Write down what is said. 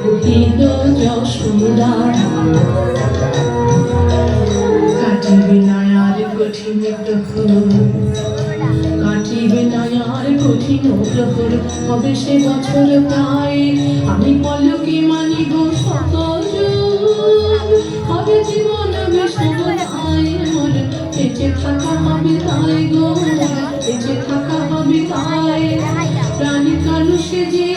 কহিল যশোদা কাটিবে না আর কঠিন প্রহর, কাটিবে না আর কঠিন প্রহর, হবে সে বছর তাই আমি পলকে মানিব শত যুগ, হবে জীবন বিষমতায় মোর, বেঁচে থাকা হবে তাই গো, বেঁচে থাকা হবে তাই প্রাণী কালুষে যে